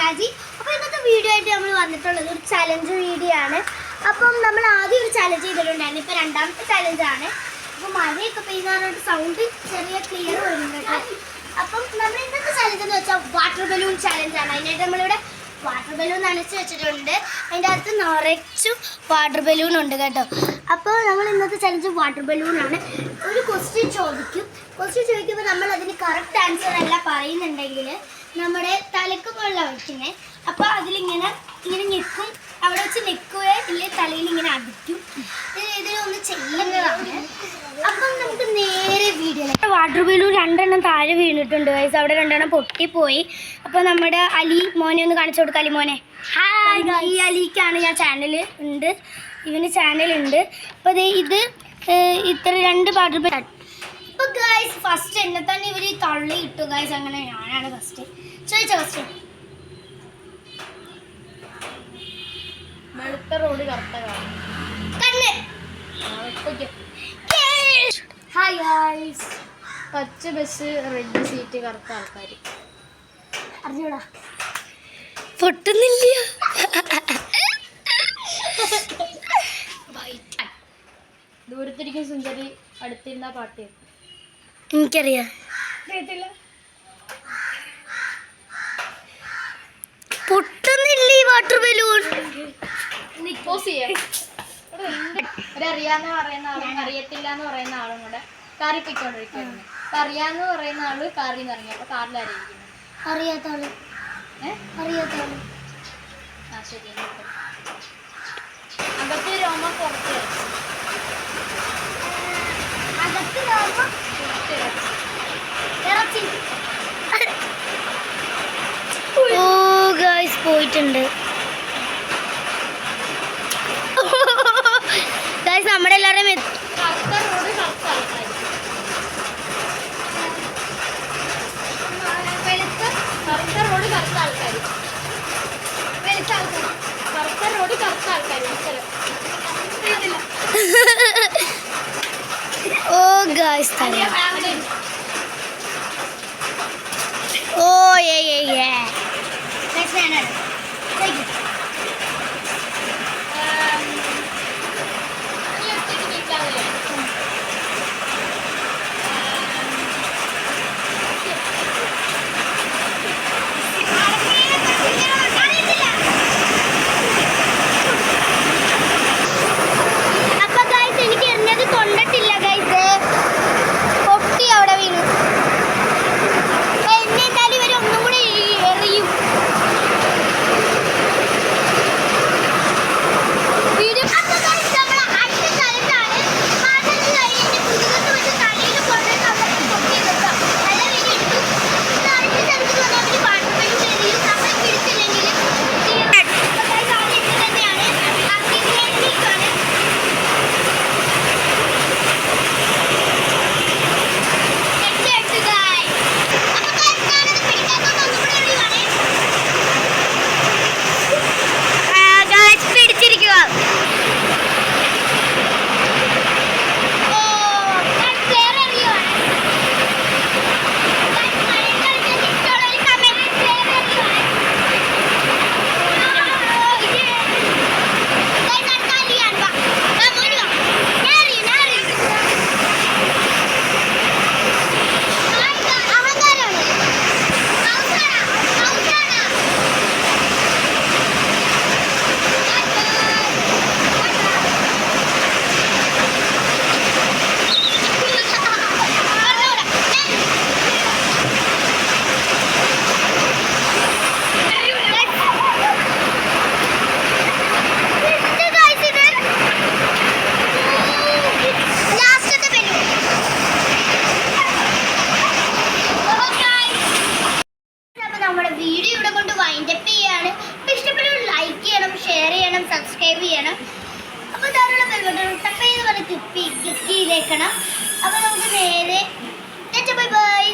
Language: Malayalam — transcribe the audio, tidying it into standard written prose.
ഷാജി. അപ്പോൾ ഇന്നത്തെ വീഡിയോ ആയിട്ട് നമ്മൾ വന്നിട്ടുള്ളത് ഒരു ചലഞ്ച് വീഡിയോ ആണ്. അപ്പം നമ്മൾ ആദ്യം ഒരു ചലഞ്ച് ചെയ്തിട്ടുണ്ടായിരുന്നു, ഇപ്പോൾ രണ്ടാമത്തെ ചലഞ്ചാണ്. അപ്പോൾ മഴയൊക്കെ പെയ്യുന്നതുകൊണ്ട് സൗണ്ട് ചെറിയ ക്ലിയർ വരുന്നുണ്ട്. അപ്പം നമ്മൾ ഇന്നത്തെ ചലഞ്ച് എന്ന് വെച്ചാൽ വാട്ടർ ബലൂൺ ചലഞ്ചാണ്. അതിനായിട്ട് നമ്മളിവിടെ വാട്ടർ ബലൂൺ നനച്ച് വെച്ചിട്ടുണ്ട്. അതിൻ്റെ അകത്ത് നിറച്ചും വാട്ടർ ബലൂൺ ഉണ്ട് കേട്ടോ. അപ്പോൾ നമ്മൾ ഇന്നത്തെ ചലഞ്ച് വാട്ടർ ബലൂണാണ്. ഒരു ക്വസ്റ്റ്യൻ ചോദിക്കുമ്പോൾ നമ്മൾ അതിന് കറക്റ്റ് ആൻസർ അല്ല പറയുന്നുണ്ടെങ്കിൽ നമ്മുടെ തലക്ക് മുകളിലാണ് വയ്ക്കുന്നത്. അപ്പോൾ അതിലിങ്ങനെ ഞെക്കും, അവിടെ വെച്ച് ഞെക്കുകയോ ഇല്ലെങ്കിൽ തലയിൽ ഇങ്ങനെ അടിക്കും. ഇതിലൊന്ന് ചെയ്യുന്നതാണ്. അപ്പം നമുക്ക് നേരെ വീഡിയോ. വാട്ടർ ബലൂൺ രണ്ടെണ്ണം താഴെ വീണിട്ടുണ്ട് ഗൈസ്. അവിടെ രണ്ടെണ്ണം പൊട്ടിപ്പോയി. അപ്പോൾ നമ്മുടെ അലി മോനെ ഒന്ന് കാണിച്ചു കൊടുക്കാം. അലി മോനെ, ഈ അലിക്കാണ് ഞാൻ ചാനൽ ഉണ്ട്, ഇവന് ചാനലുണ്ട്. അപ്പോൾ ഇത് ഇത്ര രണ്ട് വാട്ടർ ബലൂൺ. അപ്പോൾ ഗൈസ് ഫസ്റ്റ് എന്നെ തന്നെ ഇവർ തള്ളി ഇട്ടു ഗൈസ്. അങ്ങനെ ഞാനാണ് ഫസ്റ്റ് ചോദിച്ച വെളുത്ത റോഡ് കറുത്ത കണ്ണ്. Hi guys. പച്ച ബസ് റെഡ് സീറ്റ് കറുത്ത ആൾക്കാർ. അറിഞ്ഞൂടാ, പൊട്ടുന്നില്ല. ദൂരത്തിരിക്കും സുന്ദരി, അടുത്തിരുന്ന പാട്ട് എനിക്കറിയാം. പൊട്ടുന്നില്ല ഈ വാട്ടർ ബലൂൺ. ഒരറിയാന്ന് പറയുന്ന ആളും അറിയത്തില്ല എന്ന് പറയുന്ന ആളും കൂടെ കാറി പൊയ്ക്കൊണ്ടിരിക്കുന്നു. അപ്പൊ അറിയാന്ന് പറയുന്ന ആള് കാറിൽ നിന്ന് ഇറങ്ങി. അപ്പൊ കാറിലായിരിക്കുന്നു അറിയാത്ത ആള്. ആ ശരി. അകത്ത് രോമ പുറത്ത് പോയിട്ടുണ്ട് ഗൈസ്. നമ്മുടെ എല്ലാവരുടെയും കറുത്ത റോഡ് കറുത്ത ആൾക്കാർ. കറുത്ത റോഡ് കറുത്ത ആൾക്കാർ. കറുത്ത റോഡ് കറുത്ത ആൾക്കാർ. ഓ ഗൈസ്, ഓ ഏ സബ്സ്ക്രൈബ് ചെയ്യണം. അപ്പോൾ താഴെയുള്ള ബെൽ ബട്ടൺ ടപ്പ് ചെയ്ത് ക്ലിക്ക് ചെയ്തേക്കണം. അപ്പോൾ നമുക്ക് നേരെ ബൈ ബൈ.